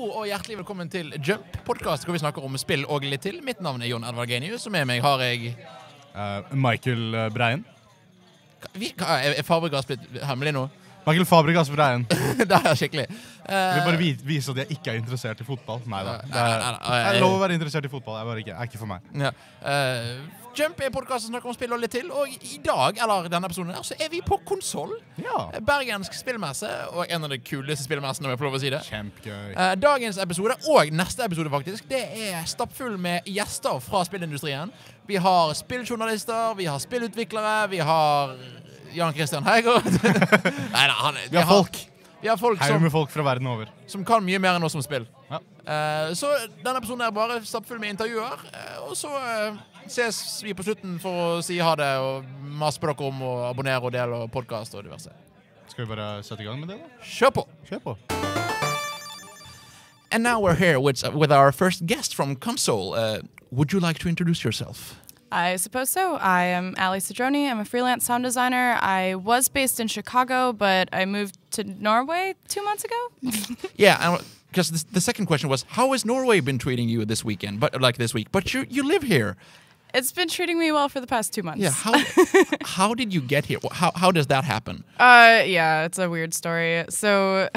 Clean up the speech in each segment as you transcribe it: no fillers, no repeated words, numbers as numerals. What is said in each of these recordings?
Hallo og hjertelig velkommen til Jømp, podcast hvor vi snakker om spill og litt til. Mitt navn Jon Edvard Genius, og med meg har jeg... Michael Breien. Er Fabregas blitt hemmelig nå? Michael Fabregas Breien. Det er skikkelig. Jeg vil bare vise at jeg ikke er interessert i fotball. Neida. Jeg lover å være interessert i fotball, jeg er ikke for meg. Ja. Jømp er podcast som snakker om spill og litt til, og i dag, eller denne episoden her, så er vi på Konsoll. Ja. Bergensk spillmesse, og en av de kuleste spillmessene, om jeg får lov å si det. Kjempegøy. Dagens episode, og neste episode faktisk, det er stappfull med gjester fra spillindustrien. Vi har spilljournalister, vi har spillutviklere, vi har Jan Christian Heiger. Vi har folk. Vi har folk Her med folk fra verden over. Som kan mye mer enn oss som spill. Ja. Så denne episoden er bare stappfull med intervjuer, og så ses vi på slutten for å si ha det, og masse på dere om å abonnere og dele og podcast og diverse. Skal vi bare sette i gang med det da? Kjør på! Kjør på! And now we're here with our first guest from Konsoll. Would you like to introduce yourself? I suppose so. I am Cedroni. I'm a freelance sound designer. I was based in Chicago, but I moved to Norway 2 months ago. Yeah, because the second question was, how has Norway been treating you this weekend, like this week? But you live here. It's been treating me well for the past 2 months. Yeah, how did you get here? How does that happen? Yeah, it's a weird story. So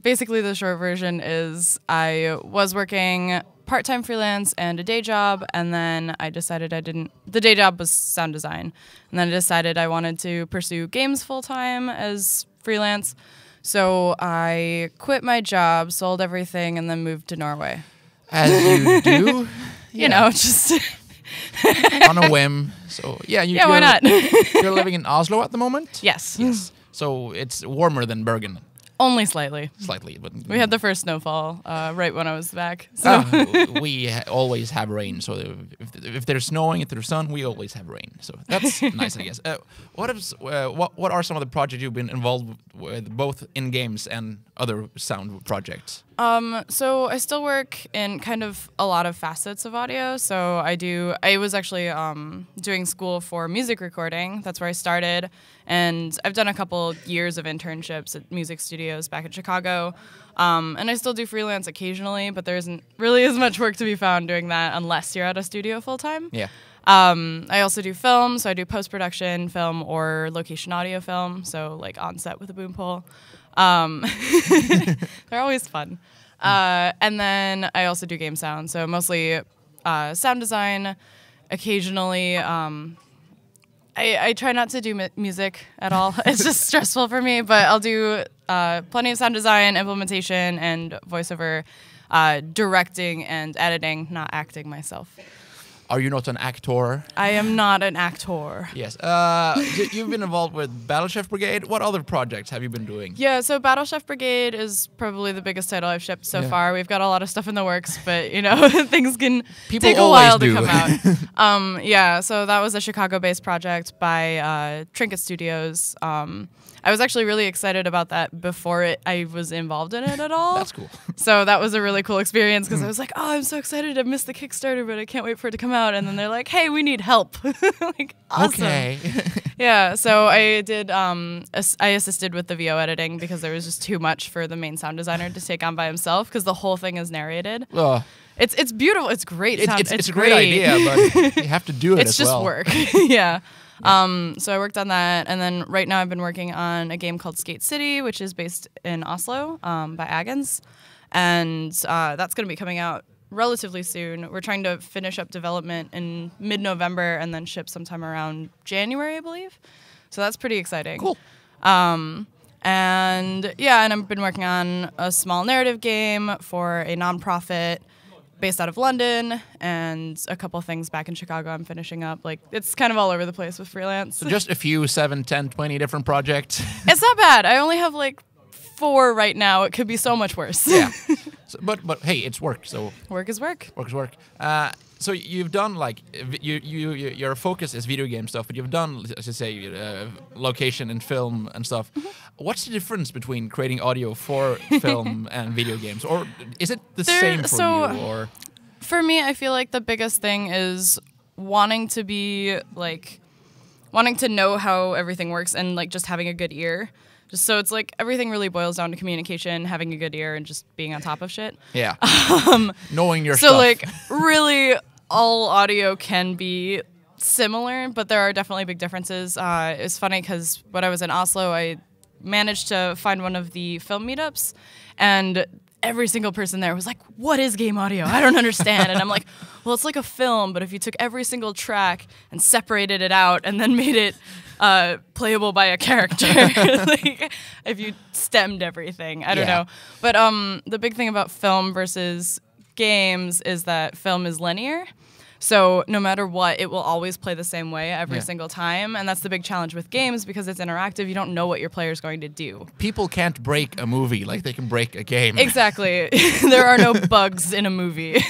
basically the short version is I was working part-time freelance and a day job, and then I decided the day job was sound design, and then I decided I wanted to pursue games full-time as freelance. So I quit my job, sold everything, and then moved to Norway. As you do. You know, just on a whim. So yeah, why not? You're living in Oslo at the moment? Yes. So it's warmer than Bergen. Only slightly. Slightly, but we had the first snowfall right when I was back. So we always have rain. So if there's snowing, if there's sun, we always have rain. So that's nice, I guess. What are some of the projects you've been involved with, both in games and other sound projects? So I still work in kind of a lot of facets of audio. So I was actually doing school for music recording. That's where I started. And I've done a couple years of internships at music studios back in Chicago. And I still do freelance occasionally, but there isn't really as much work to be found doing that unless you're at a studio full time. Yeah. I also do film, so I do post-production film or location audio film, so like on set with a boom pole. They're always fun. And then I also do game sound, so mostly sound design. Occasionally, I try not to do music at all. It's just stressful for me, but I'll do plenty of sound design, implementation, and voiceover, directing and editing, not acting myself. Are you not an actor? I am not an actor. Yes. You've been involved with Battle Chef Brigade. What other projects have you been doing? Yeah, so Battle Chef Brigade is probably the biggest title I've shipped so far. We've got a lot of stuff in the works, but, you know, things can take a while to come out. Yeah, so that was a Chicago-based project by Trinket Studios. I was actually really excited about that before I was involved in it at all. That's cool. So that was a really cool experience because I was like, oh, I'm so excited. I missed the Kickstarter, but I can't wait for it to come out. And then they're like, hey, we need help. Like, awesome. Okay. Yeah, so I did, I assisted with the VO editing because there was just too much for the main sound designer to take on by himself because the whole thing is narrated. It's beautiful. It's great. It's a great idea, but you have to do it it's as well. It's just work. Yeah. So I worked on that, and then right now I've been working on a game called Skate City, which is based in Oslo by Agons, and that's going to be coming out relatively soon. We're trying to finish up development in mid-November and then ship sometime around January, I believe. So that's pretty exciting. Cool. And yeah, and I've been working on a small narrative game for a nonprofit based out of London, and a couple things back in Chicago I'm finishing up. Like, it's kind of all over the place with freelance. So just a few 7, 10, 20 different projects. It's not bad. I only have like 4 right now. It could be so much worse. Yeah. But hey, it's work. So work is work. Work is work. So you've done like your focus is video game stuff, but you've done, as you say, location and film and stuff. What's the difference between creating audio for film and video games, or is it the same for you? Or for me, I feel like the biggest thing is wanting to know how everything works and like just having a good ear. Just so it's like everything really boils down to communication, having a good ear, and just being on top of shit. Yeah. Knowing your so stuff. like really all audio can be similar, but there are definitely big differences. It's funny because when I was in Oslo, I managed to find one of the film meetups, and every single person there was like, what is game audio? I don't understand. And I'm like, well, it's like a film, but if you took every single track and separated it out and then made it playable by a character, like if you stemmed everything, I don't know. But the big thing about film versus games is that film is linear. So no matter what, it will always play the same way every single time. And that's the big challenge with games because it's interactive. You don't know what your player's going to do. People can't break a movie like they can break a game. Exactly. There are no bugs in a movie.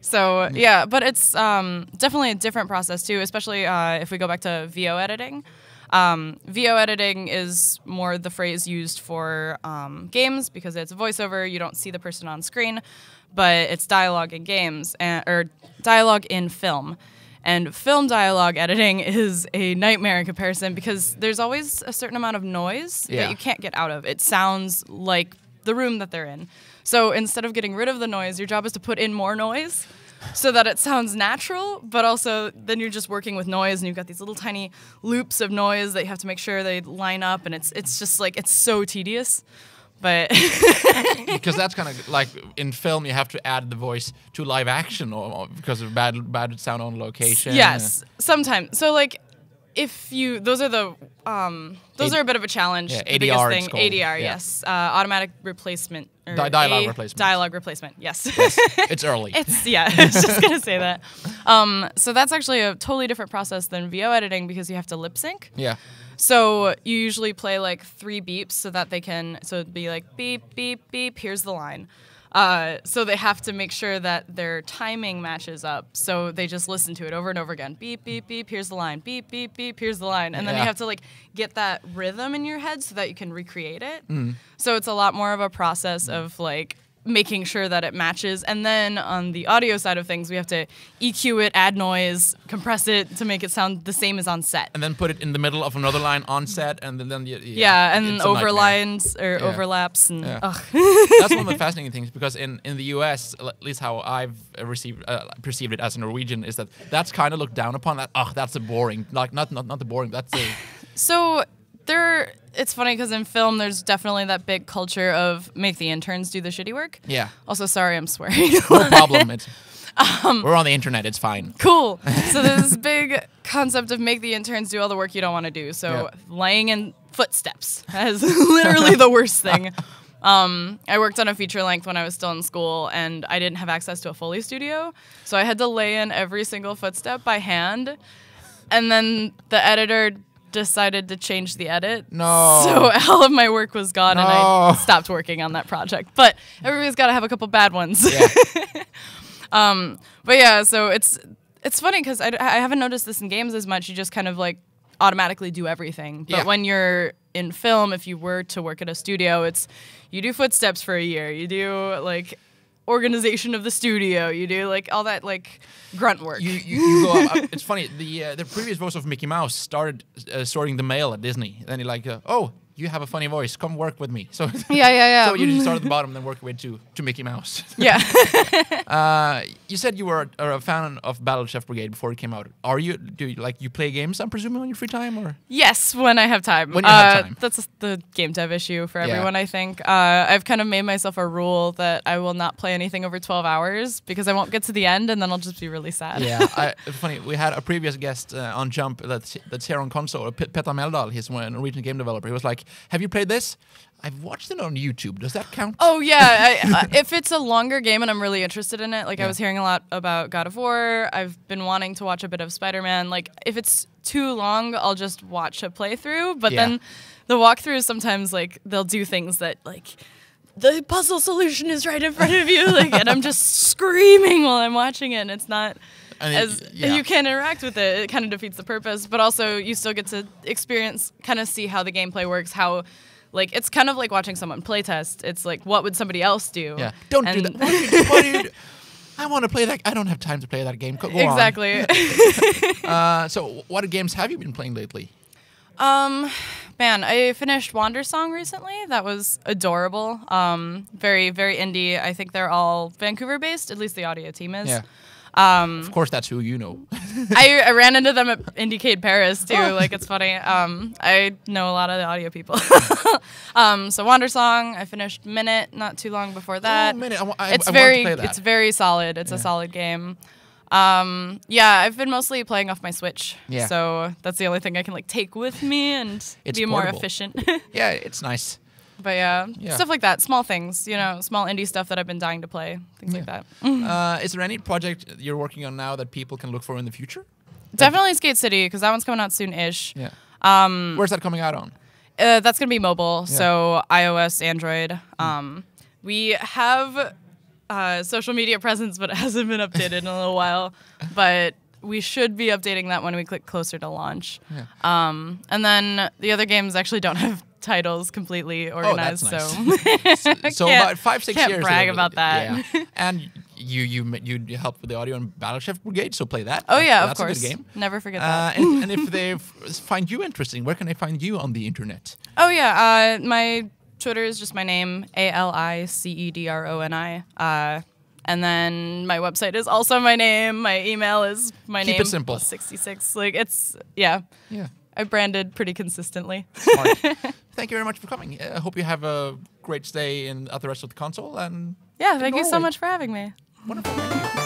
So, yeah, but it's definitely a different process, too, especially if we go back to VO editing. VO editing is more the phrase used for games because it's voiceover. You don't see the person on screen, but it's dialogue in games or dialogue in film. And film dialogue editing is a nightmare in comparison because there's always a certain amount of noise that you can't get out of. It sounds like the room that they're in. So instead of getting rid of the noise, your job is to put in more noise so that it sounds natural, but also then you're just working with noise and you've got these little tiny loops of noise that you have to make sure they line up, and it's just like, it's so tedious. But because that's kind of like in film, you have to add the voice to live action or because of bad sound on location. Yes, sometimes. So like, if you those are a bit of a challenge. Yeah, the biggest ADR. Thing, ADR, yes, automatic replacement. Or dialogue replacement. Dialogue replacement. Yes. Yes. It's early. I was just gonna say that. So that's actually a totally different process than VO editing because you have to lip sync. Yeah. So you usually play like 3 beeps so that they can, so it'd be like beep, beep, beep, here's the line. So they have to make sure that their timing matches up. So they just listen to it over and over again. Beep, beep, beep, here's the line. Beep, beep, beep, here's the line. And then you have to like get that rhythm in your head so that you can recreate it. So it's a lot more of a process of like making sure that it matches. And then on the audio side of things, we have to EQ it, add noise, compress it to make it sound the same as on set. And then put it in the middle of another line on set, and then and it's overlines or overlaps. And that's one of the fascinating things because in the US, at least how I've perceived it as a Norwegian, is that that's kind of looked down upon. That that's a boring, like not the boring. That's a so. It's funny because in film, there's definitely that big culture of make the interns do the shitty work. Yeah. Also, sorry, I'm swearing. No problem. We're on the internet. It's fine. Cool. So there's this big concept of make the interns do all the work you don't want to do. So laying in footsteps is literally the worst thing. I worked on a feature length when I was still in school, and I didn't have access to a Foley studio. So I had to lay in every single footstep by hand. And then the editor decided to change the edit. No. So all of my work was gone, and I stopped working on that project. But everybody's got to have a couple bad ones. Yeah. But yeah, so it's funny because I haven't noticed this in games as much. You just kind of like automatically do everything. But when you're in film, if you were to work at a studio, you do footsteps for a year. You do like organization of the studio. You do like all that like grunt work. You go up. It's funny. The previous voice of Mickey Mouse started sorting the mail at Disney. Then he like, you have a funny voice. Come work with me. So yeah. So you just start at the bottom, then work your way to Mickey Mouse. Yeah. You said you were a fan of Battle Chef Brigade before it came out. Do you play games? I'm presuming on your free time, or yes, when I have time. When you have time. That's the game dev issue for everyone. I think I've kind of made myself a rule that I will not play anything over 12 hours because I won't get to the end and then I'll just be really sad. Yeah, it's funny. We had a previous guest on Jømp that's here on Konsoll, Petter Meldal. He's a Norwegian game developer. He was like, "Have you played this? I've watched it on YouTube. Does that count?" Oh yeah, if it's a longer game and I'm really interested in it, like I was hearing a lot about God of War. I've been wanting to watch a bit of Spider-Man. Like if it's too long, I'll just watch a playthrough. But then the walkthroughs sometimes like they'll do things that like the puzzle solution is right in front of you, like, and I'm just screaming while I'm watching it. And it's not. You can't interact with it. It kind of defeats the purpose, but also you still get to experience, kind of see how the gameplay works, how, like, it's kind of like watching someone playtest. It's like, what would somebody else do? Yeah, don't do that. What do you do? I want to play that. I don't have time to play that game. Go exactly. on. So what games have you been playing lately? Man, I finished Wander Song recently. That was adorable. Very, very indie. I think they're all Vancouver-based, at least the audio team is. Yeah. Of course, that's who you know. I ran into them at Indiecade Paris, too. Like, it's funny. I know a lot of the audio people. So Wander Song, I finished Minute not too long before that. Oh, Minute. I it's want very, to play that. It's very solid. It's a solid game. Yeah, I've been mostly playing off my Switch. Yeah. So that's the only thing I can like take with me and be more efficient. Yeah, it's nice. But yeah, stuff like that, small things, you know, small indie stuff that I've been dying to play, things like that. Is there any project you're working on now that people can look for in the future? Definitely Skate City, because that one's coming out soon-ish. Yeah. Where's that coming out on? That's going to be mobile, so iOS, Android. We have social media presence, but it hasn't been updated in a little while. But we should be updating that when we click closer to launch. Yeah. And then the other games actually don't have titles completely organized. Oh, that's nice. So about 5-6 years. Can't brag about that. Yeah. And you helped with the audio on Battleship Brigade, so play that. Oh yeah, that's of course. A good game. Never forget that. And if they find you interesting, where can they find you on the internet? Oh yeah, my Twitter is just my name, ALICEDRONI. And then my website is also my name. My email is my name. Keep it simple. 66. Like it's yeah. I branded pretty consistently. Smart. Thank you very much for coming. I hope you have a great stay at the rest of the console. And yeah, thank you so much for having me. Wonderful. Thank you.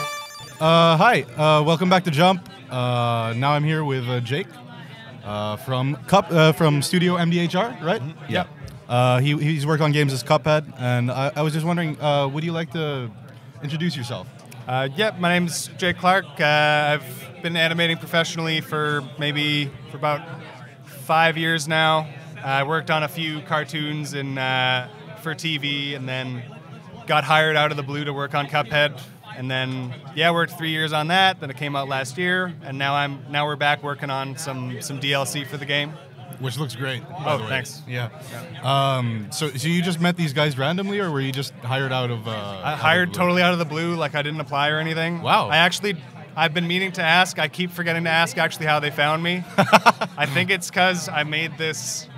Hi, welcome back to Jump. Now I'm here with Jake from Studio MDHR, right? Mm-hmm. Yeah. He's worked on games as Cuphead, and I was just wondering, would you like to introduce yourself? Yeah, my name's Jake Clark. I've been animating professionally for about 5 years now. I worked on a few cartoons for TV, and then got hired out of the blue to work on Cuphead. And then, worked 3 years on that. Then it came out last year, and now we're back working on some DLC for the game. Which looks great. Oh, thanks. Yeah. So you just met these guys randomly, or were you just hired out of? I hired totally out of the blue, like I didn't apply or anything. Wow. I've been meaning to ask. I keep forgetting to ask actually how they found me. I think it's because I made this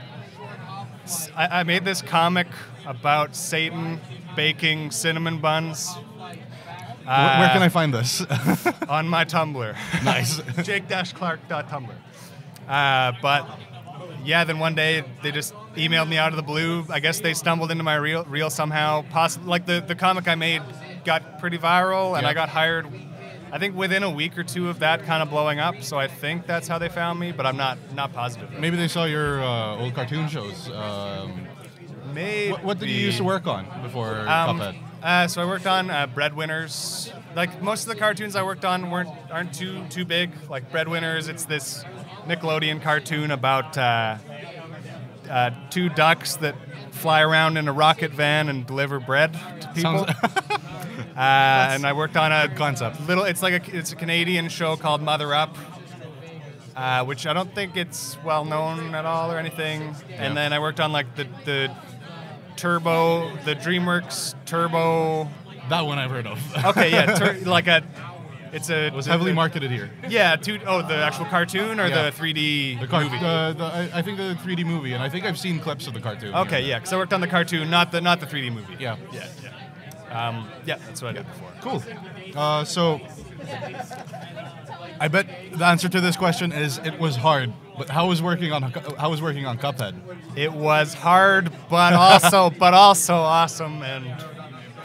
comic about Satan baking cinnamon buns. Where can I find this? On my Tumblr. Nice. Jake-Clark.tumblr. But yeah, then one day they just emailed me out of the blue. I guess they stumbled into my reel somehow. Possibly, like the comic I made got pretty viral, and I got hired, I think, within a week or two of that kind of blowing up. So I think that's how they found me, but I'm not positive. Maybe they saw your old cartoon shows. Maybe. What did you used to work on before Cuphead? So I worked on Breadwinners. Like most of the cartoons I worked on aren't too big. Like Breadwinners, it's this Nickelodeon cartoon about two ducks that fly around in a rocket van and deliver bread to people. And I worked on a concept. It's a Canadian show called Mother Up, which I don't think it's well known at all or anything. Yeah. And then I worked on like the DreamWorks Turbo. That one I've heard of. Okay, yeah, it was heavily marketed here. Yeah, the actual cartoon or the 3D movie? I think the 3D movie, and I think I've seen clips of the cartoon. Okay, yeah, because I worked on the cartoon, not the 3D movie. Yeah. That's what I did before. Cool. So I bet the answer to this question is it was hard. But how was working on Cuphead? It was hard, but also awesome and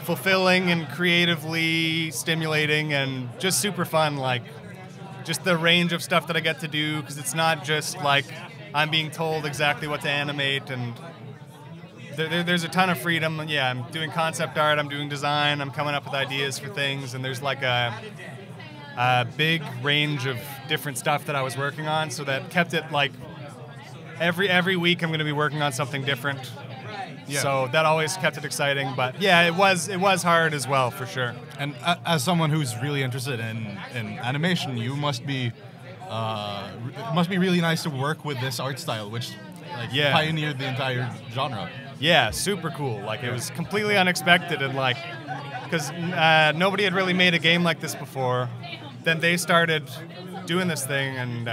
fulfilling and creatively stimulating and just super fun. Like just the range of stuff that I get to do, because it's not just like I'm being told exactly what to animate, and there's a ton of freedom. Yeah, I'm doing concept art, I'm doing design, I'm coming up with ideas for things, and there's like a big range of different stuff that I was working on, so that kept it like every week I'm going to be working on something different. Yeah. So that always kept it exciting. But yeah, it was hard as well, for sure. And as someone who's really interested in animation, you must be it must be really nice to work with this art style, which pioneered the entire genre. Yeah, super cool. Like it was completely unexpected, and like because nobody had really made a game like this before. Then they started doing this thing, and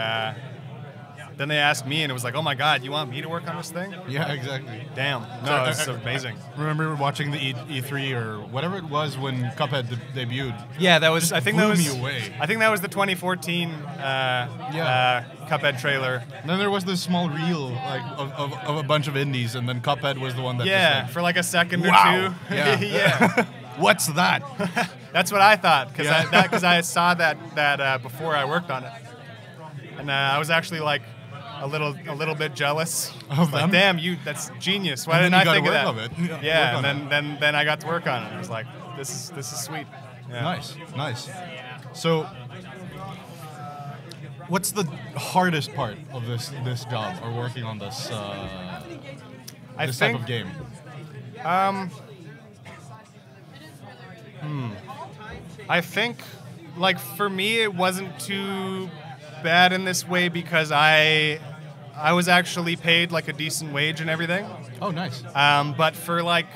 then they asked me, and it was like, oh my God, you want me to work on this thing? Yeah, exactly. Damn. No, it's amazing. I remember watching the E3 or whatever it was when Cuphead debuted. Yeah, that was. I think blew that was. me away. I think that was the 2014 Cuphead trailer. And then there was this small reel like of a bunch of indies, and then Cuphead was the one that. Yeah, just, like, for like a second wow. or two. Yeah. Yeah. What's that? That's what I thought because Yeah. I saw that before I worked on it, and I was actually like a little bit jealous. Of like, them? damn, that's genius. Why And didn't then I you think got of to that? work on it. Yeah, Work and on then I got to work on it. I was like, this is sweet. Yeah. Nice. So, what's the hardest part of this job or working on this this type of game? I think, like, for me, it wasn't too bad in this way because I was actually paid like a decent wage and everything. Oh, nice. But for like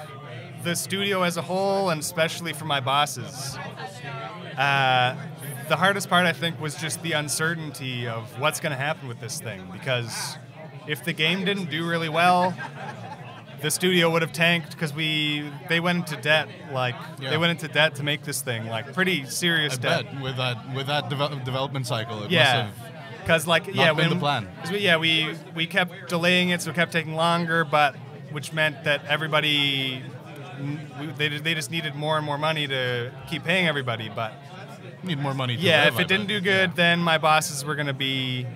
the studio as a whole, and especially for my bosses, the hardest part I think was just the uncertainty of what's going to happen with this thing. Because if the game didn't do really well, the studio would have tanked because they went into debt. Like they went into debt to make this thing, like pretty serious debt. Bet with that development cycle, it Yeah. must have Because like been the plan. We kept delaying it, so it kept taking longer, but which meant that everybody they just needed more and more money to keep paying everybody. But need more money. To yeah, live, if it didn't do good, then my bosses were going to be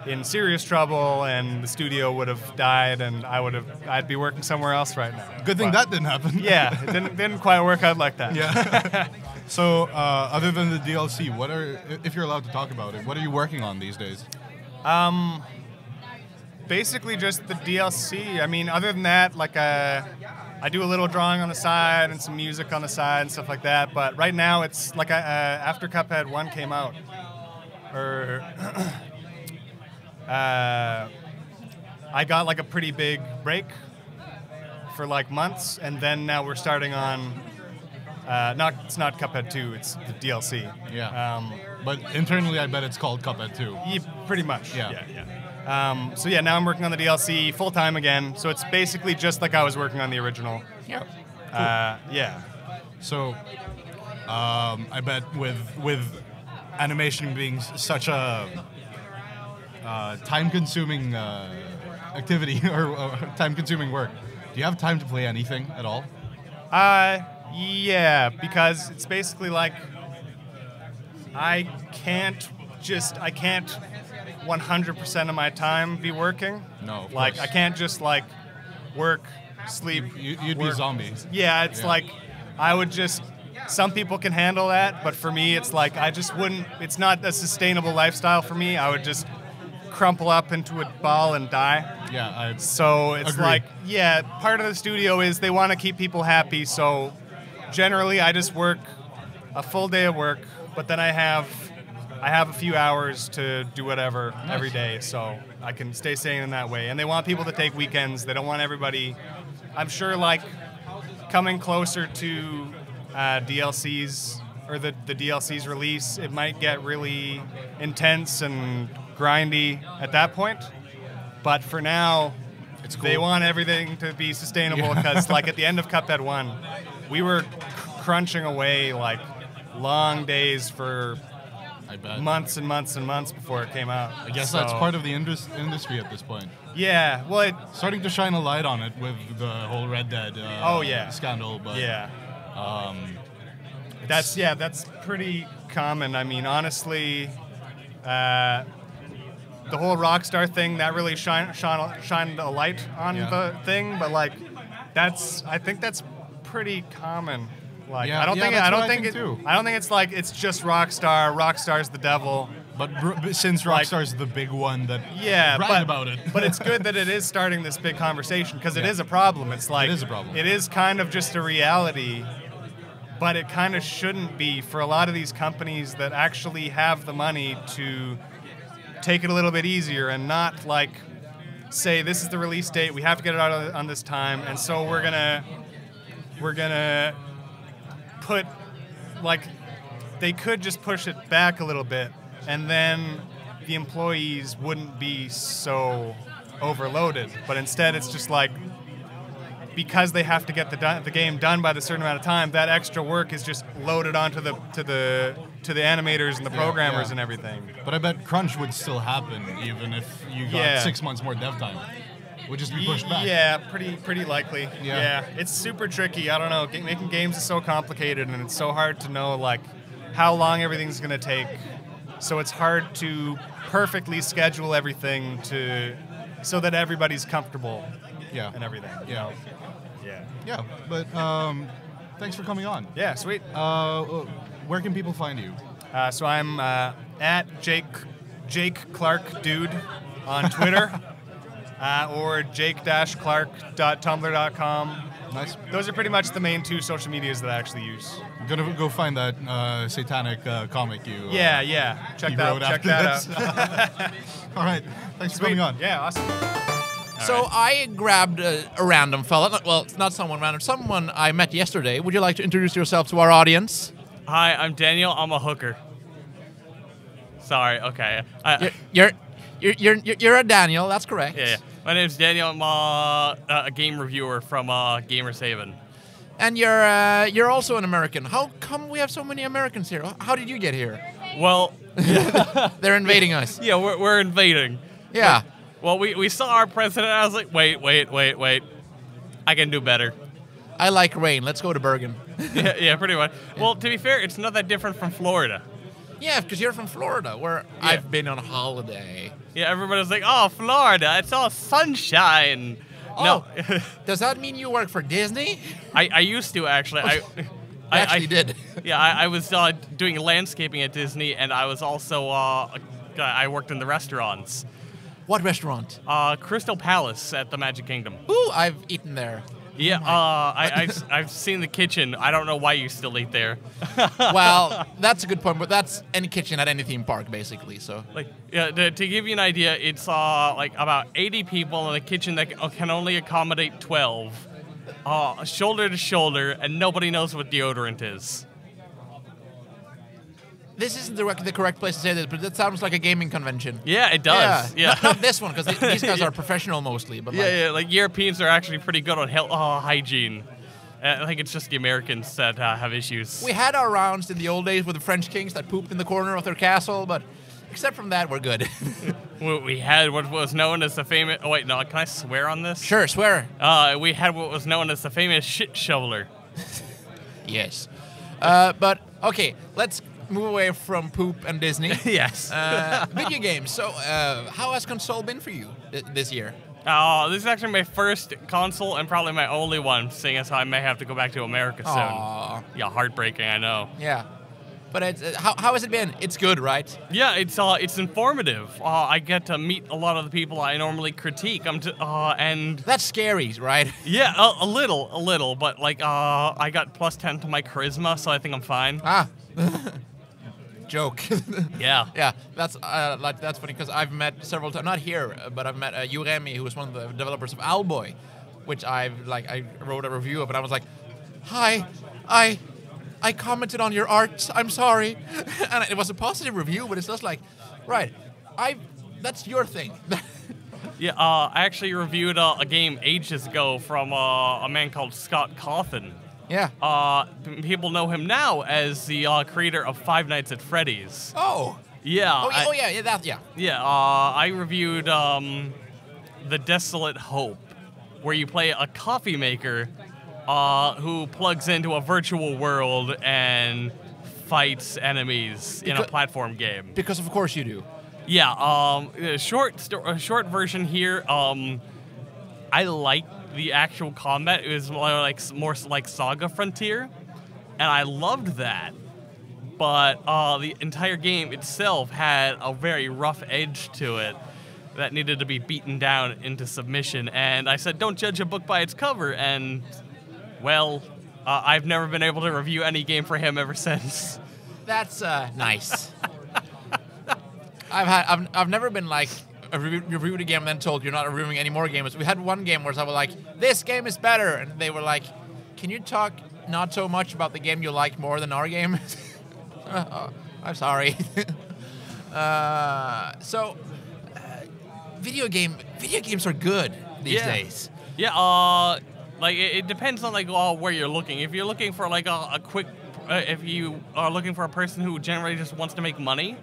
in serious trouble, and the studio would have died, and I'd be working somewhere else right now. Good thing that didn't happen. Yeah, it didn't quite work out like that. Yeah. So, other than the DLC, if you're allowed to talk about it, what are you working on these days? Basically just the DLC. I mean, other than that, like I do a little drawing on the side and some music on the side and stuff like that. But right now, it's like after Cuphead 1 came out, or I got like a pretty big break for like months, and then now we're starting on. It's not Cuphead 2, it's the DLC. Yeah. But internally, I bet it's called Cuphead 2. Yeah, pretty much. Yeah. So yeah, now I'm working on the DLC full time again. So it's basically just like I was working on the original. Yeah. Yeah. So, I bet with animation being such a time-consuming activity or time-consuming work, do you have time to play anything at all? Yeah, because it's basically like I can't 100% of my time be working. No, of like course. I can't just like work, sleep. You'd be work. zombies. Yeah, it's like I would just. Some people can handle that, but for me, it's like I just wouldn't. It's not a sustainable lifestyle for me. I would just crumple up into a ball and die. Yeah, So it's agree. like, yeah, part of the studio is they want to keep people happy. So generally, I just work a full day of work, but then I have a few hours to do whatever every day, so I can stay sane in that way. And they want people to take weekends. They don't want everybody. I'm sure, like coming closer to DLCs or the DLC's release, it might get really intense and grindy at that point. But for now, It's cool. They want everything to be sustainable because, like, at the end of Cuphead 1, we were crunching away, like, long days for I bet. months and months and months before it came out. I guess that's part of the industry at this point. Yeah, well, Starting to shine a light on it with the whole Red Dead scandal. But yeah. That's pretty common. I mean, honestly, the whole Rockstar thing, that really shined a light on the thing, but like I think that's pretty common. Like I don't think it's like it's just Rockstar. Rockstar's the devil. But since Rockstar's the big one that brag about it. But it's good that it is starting this big conversation because it is a problem. It's like it is a problem. It is kind of just a reality, but it kind of shouldn't be for a lot of these companies that actually have the money to take it a little bit easier and not like say this is the release date, we have to get it out on this time, and so we're gonna put, like, they could just push it back a little bit and then the employees wouldn't be so overloaded. But instead, it's just like, because they have to get the game done by the certain amount of time, that extra work is just loaded onto the animators and the programmers and everything. But I bet crunch would still happen even if you got 6 months more dev time. Would just be pushed back. Yeah, pretty likely. Yeah, it's super tricky. I don't know. Making games is so complicated, and it's so hard to know like how long everything's gonna take. So it's hard to perfectly schedule everything so that everybody's comfortable. Yeah. And everything. Yeah. Yeah. Yeah. But thanks for coming on. Yeah. Sweet. Where can people find you? So I'm at Jake Clark Dude on Twitter. Or jake-clark.tumblr.com. Nice. Those are pretty much the main 2 social medias that I actually use. I'm gonna go find that satanic comic you. Check that out. All right. Thanks for coming on. Yeah, awesome. So I grabbed a random fella. Well, it's not someone random. Someone I met yesterday. Would you like to introduce yourself to our audience? Hi, I'm Daniel. I'm a hooker. Sorry. Okay. You're a Daniel. That's correct. Yeah. My name's Daniel. I'm a game reviewer from Gamers Haven. And you're also an American. How come we have so many Americans here? How did you get here? Well, They're invading us. yeah, we're invading. Yeah. Well, we saw our president. I was like, wait. I can do better. I like rain. Let's go to Bergen. Yeah, pretty much. Well, to be fair, it's not that different from Florida. Yeah, because you're from Florida, where I've been on holiday. Yeah, everybody's like, oh, Florida, it's all sunshine. Oh, No. does that mean you work for Disney? I used to, actually. I actually did. Yeah, I was doing landscaping at Disney, and I was also, I worked in the restaurants. What restaurant? Crystal Palace at the Magic Kingdom. Ooh, I've eaten there. Yeah, I've seen the kitchen. I don't know why you still eat there. Well, that's a good point, but that's any kitchen at any theme park, basically. So, Like, yeah, to give you an idea, it's like about 80 people in a kitchen that can only accommodate 12, shoulder to shoulder, and nobody knows what deodorant is. this isn't the correct place to say this, but that sounds like a gaming convention. Yeah, it does. Yeah. Not this one, because these guys are professional mostly. But Like Europeans are actually pretty good on hygiene. I think it's just the Americans that have issues. we had our rounds in the old days with the French kings that pooped in the corner of their castle, but except from that, we're good. We had what was known as the famous... Oh, wait, no, can I swear on this? Sure, swear. We had what was known as the famous shit shoveler. Yes. But, okay, let's move away from poop and Disney. Yes. Video games. So, how has Konsoll been for you this year? This is actually my first console and probably my only one, seeing as I may have to go back to America soon. Aww. Yeah, heartbreaking, I know. Yeah. But it's, how has it been? It's good, right? Yeah, it's informative. I get to meet a lot of the people I normally critique. And That's scary, right? yeah, a little, but like I got +10 to my charisma, so I think I'm fine. Ah. Joke. Yeah. Yeah, that's funny because I've met several times, not here, but I've met Jømp, who was one of the developers of Owlboy, which I wrote a review of, and I was like, hi, I commented on your art, I'm sorry. And it was a positive review, but it's just like, right, that's your thing. Yeah, I actually reviewed a game ages ago from a man called Scott Cawthon. Yeah. People know him now as the creator of Five Nights at Freddy's. Oh. Yeah. Yeah. I reviewed The Desolate Hope, where you play a coffee maker who plugs into a virtual world and fights enemies in a platform game. Because of course you do. Yeah. A short version here. I like the actual combat. It was more like Saga Frontier, and I loved that. But the entire game itself had a very rough edge to it that needed to be beaten down into submission. And I said, don't judge a book by its cover. And, well, I've never been able to review any game for him ever since. That's nice. I've never been like reviewed a game and then told you're not reviewing any more games. We had one game where I was like, this game is better, and they were like, can you talk not so much about the game you like more than our game? I'm sorry. Video games are good these days. Yeah, like it depends on like where you're looking. If you're looking for like a quick, if you are looking for a person who generally just wants to make money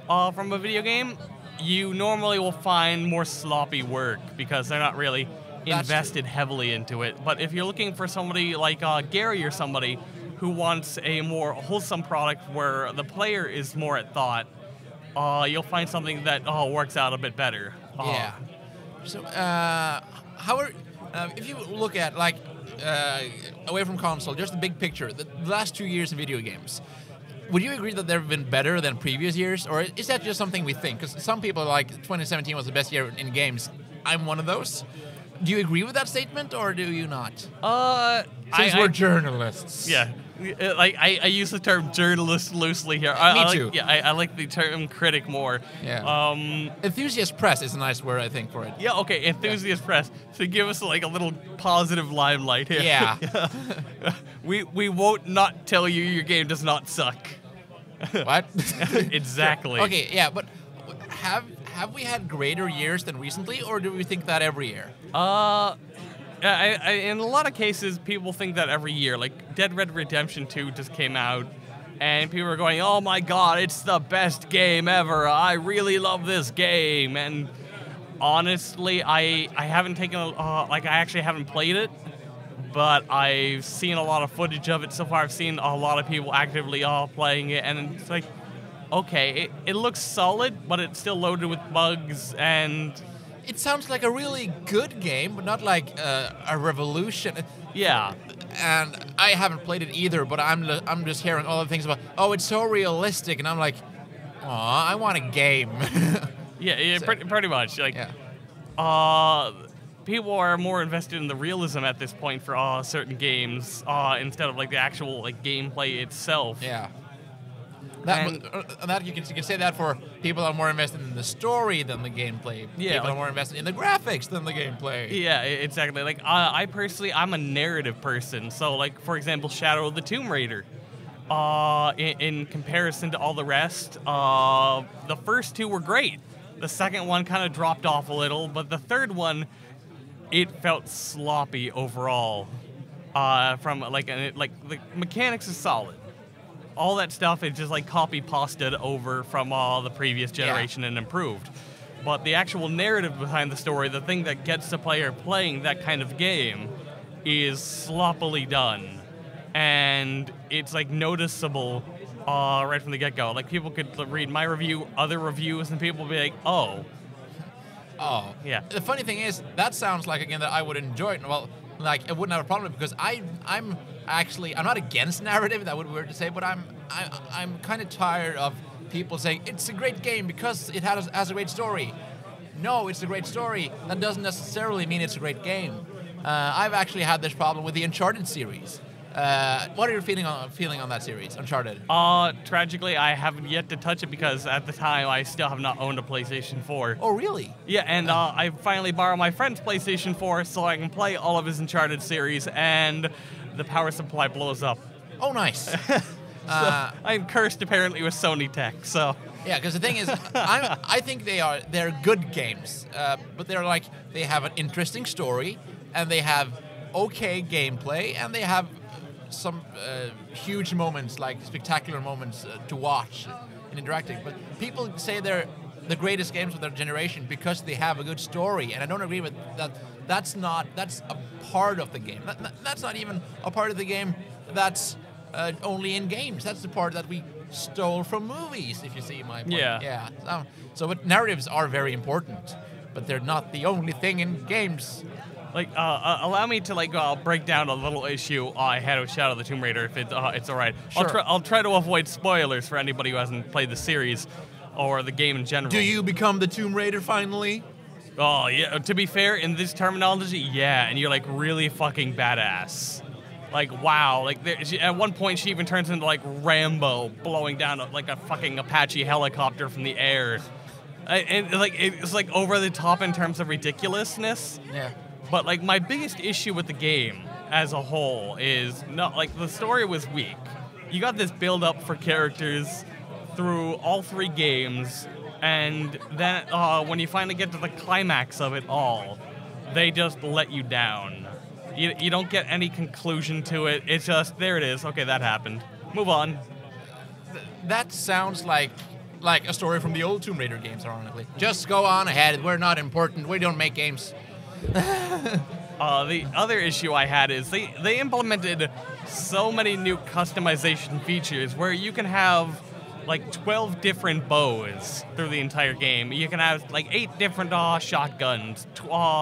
from a video game, you normally will find more sloppy work because they're not really invested heavily into it. But if you're looking for somebody like Gary or somebody who wants a more wholesome product where the player is more at thought, you'll find something that works out a bit better. Yeah. So, if you look at like away from console, just the big picture, the last 2 years in video games, would you agree that they've been better than previous years, or is that just something we think? Because some people are like 2017 was the best year in games. I'm one of those. Do you agree with that statement, or do you not? Since we're journalists. Yeah. Like I use the term journalist loosely here. Me too. I like the term critic more. Yeah. Enthusiast press is a nice word, I think, for it. Yeah. Okay. Enthusiast press to give us like a little positive limelight here. Yeah. we won't not tell you your game does not suck. What? Exactly. Okay. Yeah, but have we had greater years than recently, or do we think that every year? In a lot of cases, people think that every year. Like, Dead Red Redemption 2 just came out, and people are going, oh my god, it's the best game ever. I really love this game. And honestly, I haven't taken, I actually haven't played it, but I've seen a lot of footage of it so far. I've seen a lot of people actively playing it, and it's like, okay, it looks solid, but it's still loaded with bugs, and it sounds like a really good game, but not like a revolution. Yeah. And I haven't played it either, but I'm just hearing all the things about, oh, it's so realistic, and I'm like, aw, I want a game. Yeah, so, pretty much. Like, people are more invested in the realism at this point for certain games instead of like the actual like gameplay itself. Yeah. That you can say that for people that are more invested in the story than the gameplay. Yeah, people are more invested in the graphics than the gameplay. Yeah, exactly. Like I personally, I'm a narrative person. So like for example, Shadow of the Tomb Raider. In comparison to all the rest, the first two were great. The second one kind of dropped off a little, but the third one, it felt sloppy overall. From the mechanics is solid. All that stuff is just like copy-pasted over from the previous generation and improved. But the actual narrative behind the story, the thing that gets the player playing that kind of game, is sloppily done. And it's like noticeable right from the get-go. Like people could read my review, other reviews, and people will be like, oh. Oh. Yeah. The funny thing is, that sounds like a game that I would enjoy it. Well, like, I wouldn't have a problem with it because I'm not against narrative, that would be weird to say, but I'm kind of tired of people saying it's a great game because it has a great story. No, it's a great story. That doesn't necessarily mean it's a great game. I've actually had this problem with the Uncharted series. What are you feeling on that series, Uncharted? Tragically, I haven't yet to touch it because at the time I still have not owned a PlayStation 4. Oh, really? Yeah, and I finally borrowed my friend's PlayStation 4 so I can play all of his Uncharted series, and the power supply blows up. Oh, nice. So I'm cursed apparently with Sony tech. So yeah, because the thing is, I think they're good games, but they have an interesting story, and they have okay gameplay, and they have some huge moments, like spectacular moments to watch and interacting. But people say they're the greatest games of their generation because they have a good story, and I don't agree with that. That's a part of the game. That's not even a part of the game that's only in games. That's the part that we stole from movies, if you see my point. Yeah. So but narratives are very important, but they're not the only thing in games. Like, allow me to break down a little issue I had with Shadow of the Tomb Raider, if it's all right. Sure. I'll try to avoid spoilers for anybody who hasn't played the series or the game in general. Do you become the Tomb Raider finally? Oh yeah. To be fair, in this terminology, yeah, and you're like really fucking badass. Like wow. Like at one point, she even turns into like Rambo, blowing down like a fucking Apache helicopter from the air, and like it's like over the top in terms of ridiculousness. Yeah. But like my biggest issue with the game as a whole is not like the story was weak. You got this build up for characters through all 3 games, and then when you finally get to the climax of it all, they just let you down. You don't get any conclusion to it. It's just, there it is. Okay, that happened. Move on. That sounds like a story from the old Tomb Raider games, ironically. Just go on ahead. We're not important. We don't make games. The other issue I had is they implemented so many new customization features where you can have like 12 different bows through the entire game. You can have like 8 different shotguns,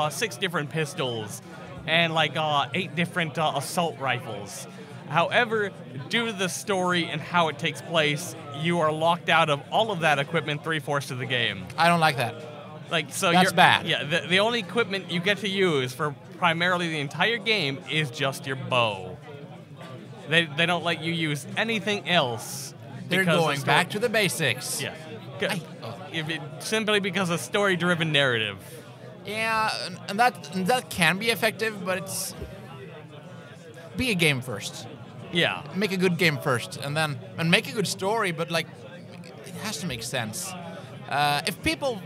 6 different pistols, and like 8 different assault rifles. However, due to the story and how it takes place, you are locked out of all of that equipment 3/4 of the game. I don't like that. Like, so That's bad. Yeah, the only equipment you get to use for primarily the entire game is just your bow. They don't let you use anything else. They're going back to the basics. Yeah. Simply because of story-driven narrative. Yeah, and that can be effective, but it's be a game first. Yeah. Make a good game first, and make a good story, but like it has to make sense. If people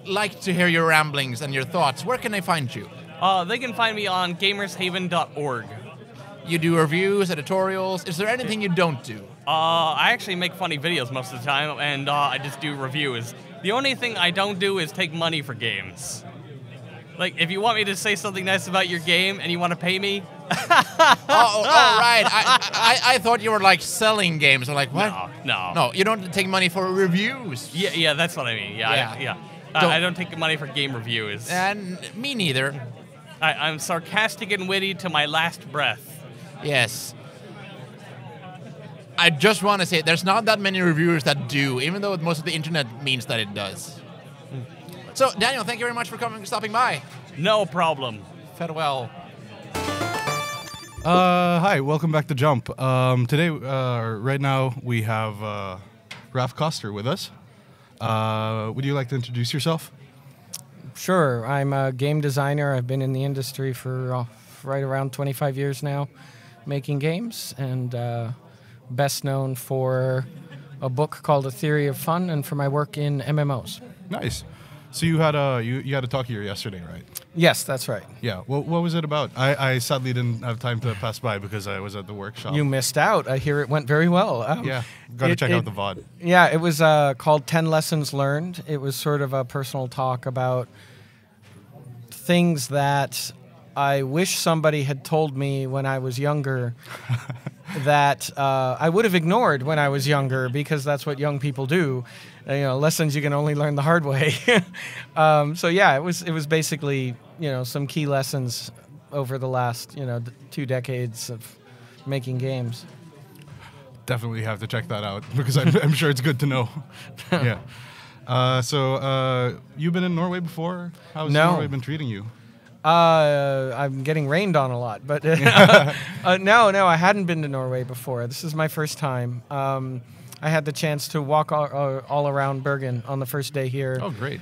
like to hear your ramblings and your thoughts, where can they find you? They can find me on gamershaven.org. You do reviews, editorials. Is there anything you don't do? I actually make funny videos most of the time, and I just do reviews. The only thing I don't do is take money for games. Like, if you want me to say something nice about your game and you want to pay me... right. I thought you were, like, selling games. I'm like, what? No. No, you don't take money for reviews. Yeah, that's what I mean. Yeah. I don't take money for game reviews. And me neither. I'm sarcastic and witty to my last breath. Yes. I just want to say, there's not that many reviewers that do, even though most of the internet means that it does. So, Daniel, thank you very much for stopping by. No problem. Farewell. Hi, welcome back to Jump. Today, right now, we have Raph Koster with us. Would you like to introduce yourself? Sure. I'm a game designer. I've been in the industry for right around 25 years now, making games, and best known for a book called A Theory of Fun and for my work in MMOs. Nice. So you had a talk here yesterday, right? Yes, that's right. Yeah. What was it about? I sadly didn't have time to pass by because I was at the workshop. You missed out. I hear it went very well. Yeah. Got to check out the VOD. Yeah, it was called 10 Lessons Learned. It was sort of a personal talk about things that I wish somebody had told me when I was younger that I would have ignored when I was younger, because that's what young people do. Lessons you can only learn the hard way. So yeah, it was basically, some key lessons over the last, 2 decades of making games. Definitely have to check that out because I'm sure it's good to know. Yeah. So you've been in Norway before? How's Norway been treating you? I'm getting rained on a lot, but no, I hadn't been to Norway before. This is my first time. I had the chance to walk all around Bergen on the first day here. Oh, great.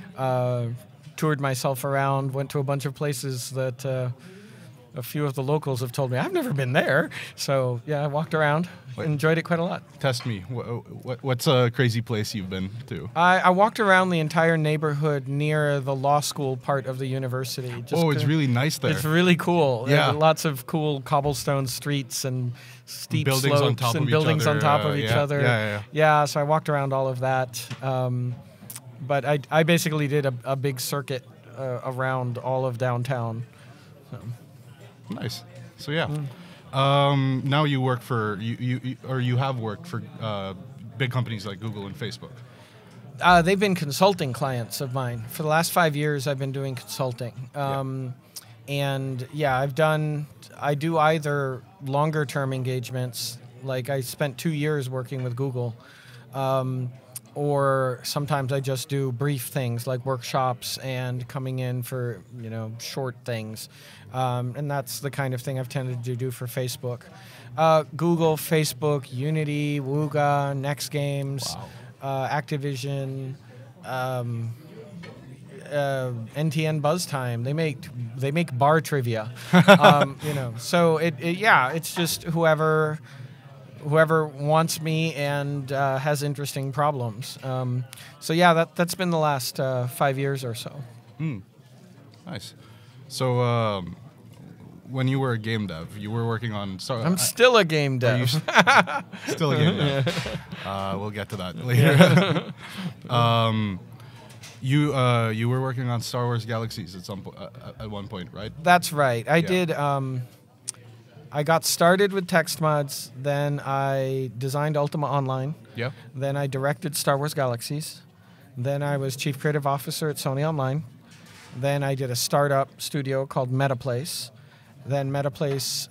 Toured myself around, went to a bunch of places that a few of the locals have told me I've never been there. So, yeah, I walked around, enjoyed it quite a lot. Test me. What's a crazy place you've been to? I walked around the entire neighborhood near the law school part of the university. It's really nice there. It's really cool. Yeah. Lots of cool cobblestone streets and steep buildings slopes on top and of buildings each other. on top of each other. Yeah, so I walked around all of that. But I basically did a big circuit around all of downtown. So. Nice. So yeah. Now you work for you have worked for big companies like Google and Facebook. They've been consulting clients of mine for the last 5 years. I've been doing consulting, and yeah, I do either longer term engagements, like I spent 2 years working with Google, or sometimes I just do brief things like workshops and coming in for short things. And that's the kind of thing I've tended to do for Facebook. Google, Facebook, Unity, Wooga, Next Games, Activision, NTN Buzz Time. They make bar trivia. So it's just whoever whoever wants me and has interesting problems. So yeah, that's been the last 5 years or so. Nice. So when you were a game dev, you were working on. I'm still a game dev. Still a game dev. We'll get to that later. You were working on Star Wars Galaxies at one point, right? That's right. I did. I got started with text mods. Then I designed Ultima Online. Yeah. Then I directed Star Wars Galaxies. Then I was chief creative officer at Sony Online. Then I did a startup studio called MetaPlace. Then MetaPlace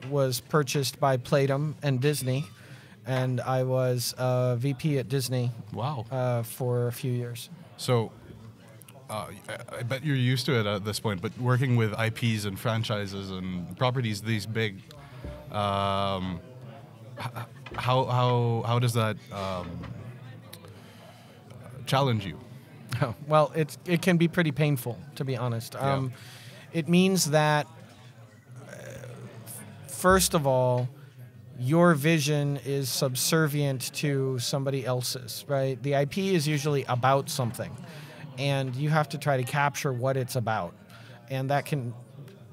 was purchased by Playdom and Disney, and I was VP at Disney. Wow. For a few years. So, I bet you're used to it at this point. But working with IPs and franchises and properties these big, how does that challenge you? Oh, well, it can be pretty painful, to be honest. It means that, first of all, your vision is subservient to somebody else's, right? The IP is usually about something, and you have to try to capture what it's about, and that can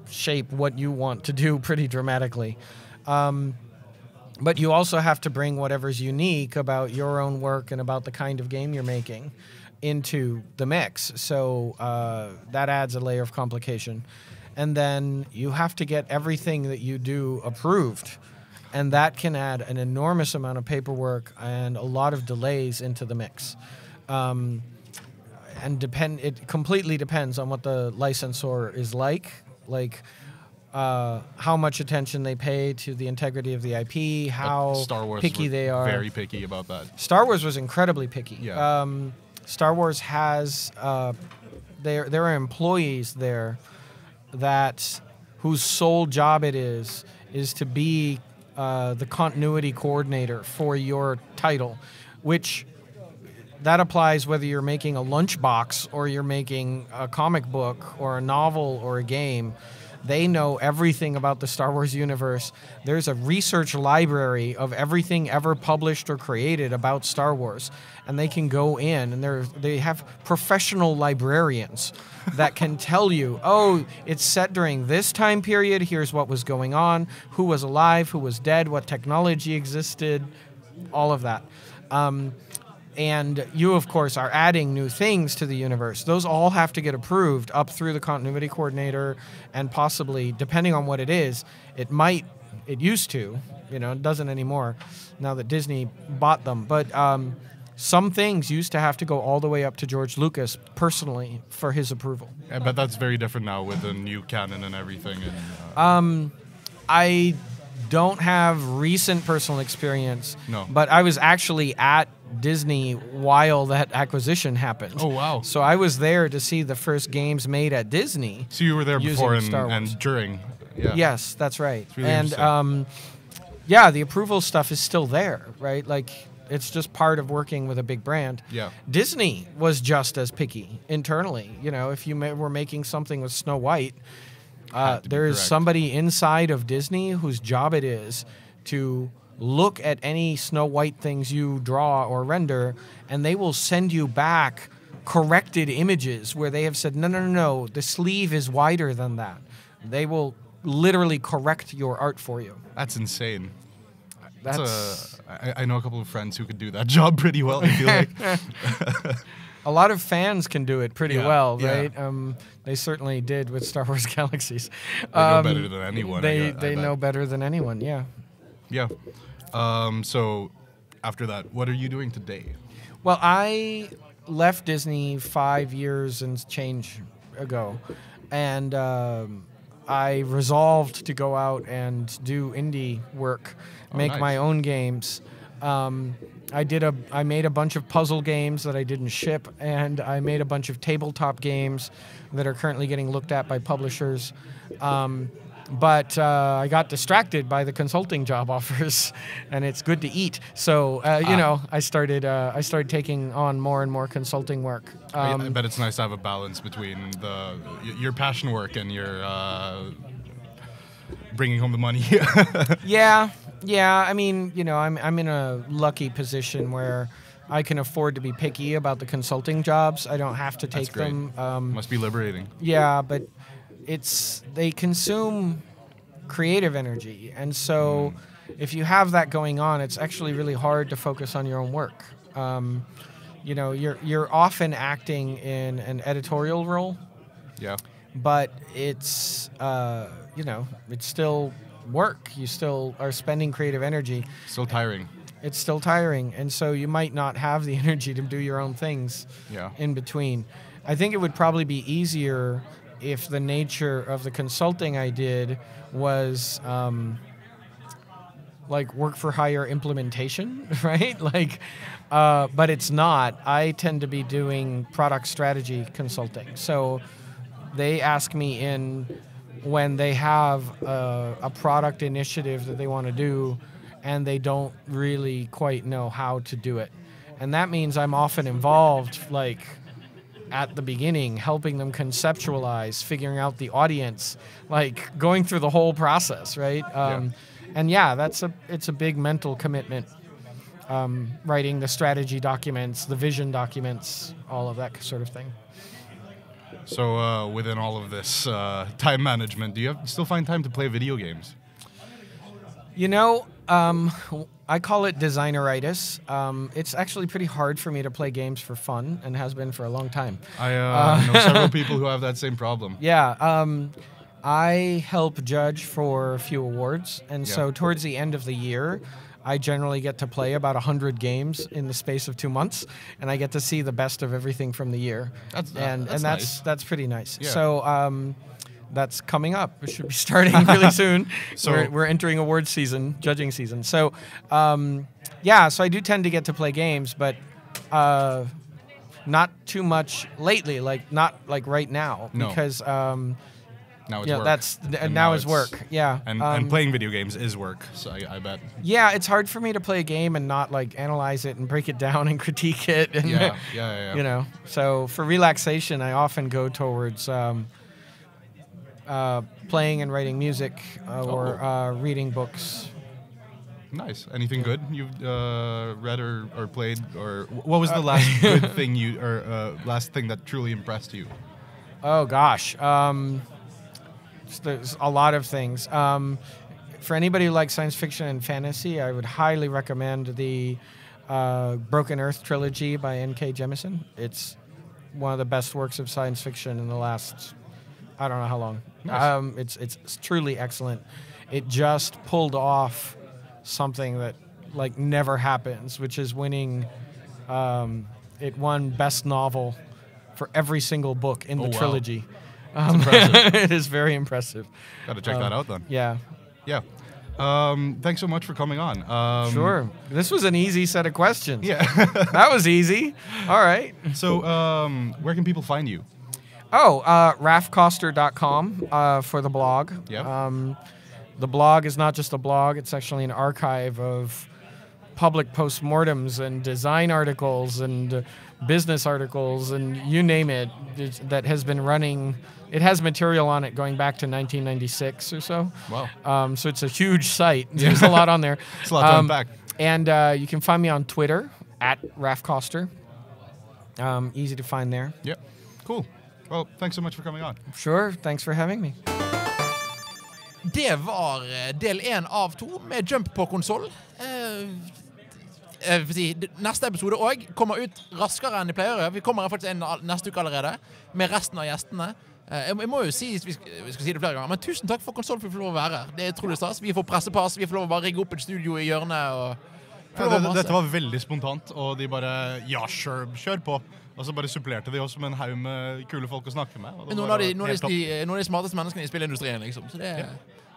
shape what you want to do pretty dramatically. But you also have to bring whatever's unique about your own work and about the kind of game you're making into the mix. So that adds a layer of complication. And then you have to get everything that you do approved. And that can add an enormous amount of paperwork and a lot of delays into the mix. And it completely depends on what the licensor is like how much attention they pay to the integrity of the IP, how Star Wars picky they are. Very picky about that. Star Wars was incredibly picky. Yeah. Star Wars has there are employees there whose sole job it is to be the continuity coordinator for your title, which that applies whether you're making a lunchbox or you're making a comic book or a novel or a game. They know everything about the Star Wars universe. There's a research library of everything ever published or created about Star Wars. And they can go in, and they have professional librarians that can tell you, oh, it's set during this time period, here's what was going on, who was alive, who was dead, what technology existed, all of that. And you, of course, are adding new things to the universe. Those all have to get approved up through the continuity coordinator, and possibly, depending on what it is, it used to, it doesn't anymore now that Disney bought them. But some things used to have to go all the way up to George Lucas personally for his approval. Yeah, but that's very different now with the new canon and everything. I don't have recent personal experience. No. But I was actually at Disney while that acquisition happened. Oh, wow. So I was there to see the first games made at Disney. So you were there before and during. Yeah. Yes, that's right. Really and the approval stuff is still there, right? Like, it's just part of working with a big brand. Yeah. Disney was just as picky internally. If you were making something with Snow White, there is somebody inside of Disney whose job it is to look at any Snow White things you draw or render, and they will send you back corrected images where they have said, no, the sleeve is wider than that. They will literally correct your art for you. That's insane. I know a couple of friends who could do that job pretty well, I feel like. A lot of fans can do it pretty well, yeah. right? They certainly did with Star Wars Galaxies. They know better than anyone. They know better than anyone, yeah. Yeah. So after that, what are you doing today? Well, I left Disney 5 years and change ago, and I resolved to go out and do indie work, make nice. my own games. I made a bunch of puzzle games that I didn't ship, and I made a bunch of tabletop games that are currently getting looked at by publishers. But I got distracted by the consulting job offers, and it's good to eat. So I started taking on more and more consulting work. I bet it's nice to have a balance between your passion work and your bringing home the money. Yeah, Yeah, I mean, I'm in a lucky position where I can afford to be picky about the consulting jobs. I don't have to take them. Must be liberating. Yeah, but they consume creative energy, and so if you have that going on, it's actually really hard to focus on your own work. You're often acting in an editorial role. Yeah. But it's it's still work. You still are spending creative energy. Still tiring. It's still tiring, and so you might not have the energy to do your own things in between. I think it would probably be easier if the nature of the consulting I did was like work for hire implementation, right? But it's not. I tend to be doing product strategy consulting. So they ask me in when they have a product initiative that they want to do and they don't really quite know how to do it. And that means I'm often involved, at the beginning, helping them conceptualize, figuring out the audience, going through the whole process, right? And it's a big mental commitment. Writing the strategy documents, the vision documents, all of that sort of thing. So within all of this time management, do you still find time to play video games? I call it designeritis. It's actually pretty hard for me to play games for fun, and has been for a long time. I know several people who have that same problem. Yeah. I help judge for a few awards, and so towards the end of the year, I generally get to play about 100 games in the space of 2 months, and I get to see the best of everything from the year. That's nice. That's pretty nice. Yeah. So that's coming up. It should be starting really soon. So we're entering award season, judging season. So so I do tend to get to play games, but not too much lately. Not right now, because. Now it's work. Now is work. Yeah. And playing video games is work, so I bet. Yeah, it's hard for me to play a game and not analyze it and break it down and critique it. And, yeah. So for relaxation, I often go towards playing and writing music or reading books. Nice. Anything good you've read or played, or what was the last good thing last thing that truly impressed you? Oh gosh. There's a lot of things. For anybody who likes science fiction and fantasy, I would highly recommend the Broken Earth trilogy by N.K. Jemisin. It's one of the best works of science fiction in the last, I don't know how long. Nice. It's truly excellent. It just pulled off something that never happens, which is winning. It won Best Novel for every single book in the trilogy. Impressive. It is very impressive. Got to check that out then. Yeah. Yeah. Thanks so much for coming on. Sure. This was an easy set of questions. Yeah. That was easy. All right. So where can people find you? raphkoster.com for the blog. Yeah. The blog is not just a blog. It's actually an archive of public postmortems and design articles and business articles and you name it that has been running. It has material on it going back to 1996 or so. Wow. So it's a huge site. There's a lot on there. It's a lot to unpack. And you can find me on Twitter @RaphKoster. Easy to find there. Yep. Cool. Well, thanks so much for coming on. Sure. Thanks for having me. Det var del 1 av 2 med Jømp på konsoll. Neste episode også kommer ut raskere enn de pleier. Vi kommer faktisk inn neste uke allerede med resten av gjestene. Jeg må jo si, vi skal si det flere ganger, men tusen takk for Konsoll for å få lov å være her. Det er utrolig stas. Vi får pressepass, vi får lov å bare rigge opp et studio i hjørnet. Dette var veldig spontant, og de bare, sure, kjør på. Og så bare supplerte de oss med en haug med kule folk å snakke med. Noen av de smarteste menneskene i spillindustrien, liksom. Så det er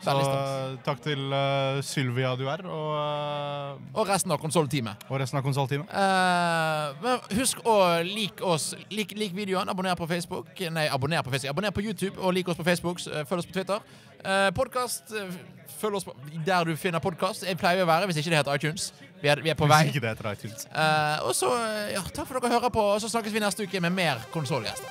veldig stas. Takk til Sylvia du er, og resten av Konsoll-teamet. Men husk å like oss, lik videoen, abonner på Facebook, abonner på YouTube, og like oss på Facebook, følg oss på Twitter. Podcast, følg oss der du finner podcast. Jeg pleier å være, hvis ikke det heter iTunes. Vi er på vei. Hvis ikke det heter iTunes. Og så, takk for at dere hører på, og så snakkes vi neste uke med mer konsollgjester.